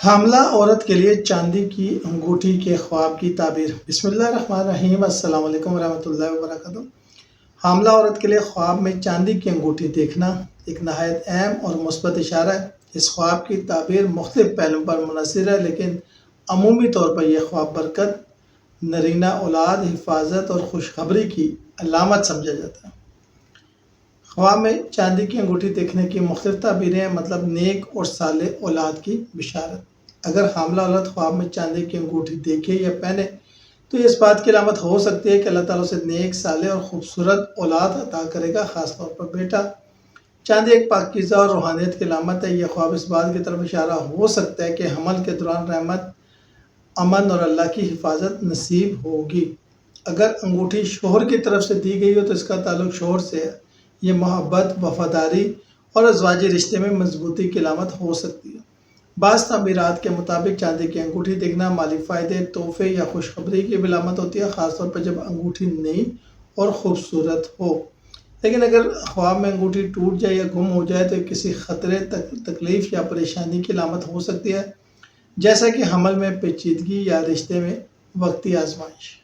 حاملہ عورت کے لیے چاندی کی انگوٹھی کے خواب کی تعبیر۔ بسم اللہ الرحمن الرحیم۔ السلام علیکم ورحمۃ اللہ وبرکاتہ۔ حاملہ عورت کے لیے خواب میں چاندی کی انگوٹھی دیکھنا ایک نہایت اہم اور مثبت اشارہ ہے۔ اس خواب کی تعبیر مختلف پہلوؤں پر منحصر ہے، لیکن عمومی طور پر یہ خواب برکت، نرینہ اولاد، حفاظت اور خوشخبری کی علامت سمجھا جاتا ہے۔ خواب میں چاندی کی انگوٹھی دیکھنے کی مختلف تعبیریں ہیں، مطلب نیک اور صالح اولاد کی بشارت۔ اگر حاملہ عورت خواب میں چاندی کی انگوٹھی دیکھے یا پہنے تو یہ اس بات کی علامت ہو سکتی ہے کہ اللہ تعالیٰ اسے نیک، صالح اور خوبصورت اولاد عطا کرے گا، خاص طور پر بیٹا۔ چاندی ایک پاکیزہ اور روحانیت کی علامت ہے۔ یہ خواب اس بات کی طرف اشارہ ہو سکتا ہے کہ حمل کے دوران رحمت، امن اور اللہ کی حفاظت نصیب ہوگی۔ اگر انگوٹھی شوہر کی طرف سے دی گئی ہو تو اس کا تعلق شوہر سے ہے۔ یہ محبت، وفاداری اور ازواجی رشتے میں مضبوطی کی علامت ہو سکتی ہے۔ بعض تعبیرات کے مطابق چاندی کی انگوٹھی دیکھنا مالی فائدے، تحفے یا خوشخبری کی علامت ہوتی ہے، خاص طور پر جب انگوٹھی نئی اور خوبصورت ہو۔ لیکن اگر خواب میں انگوٹھی ٹوٹ جائے یا گم ہو جائے تو یہ کسی خطرے، تکلیف یا پریشانی کی علامت ہو سکتی ہے، جیسا کہ حمل میں پیچیدگی یا رشتے میں وقتی آزمائش۔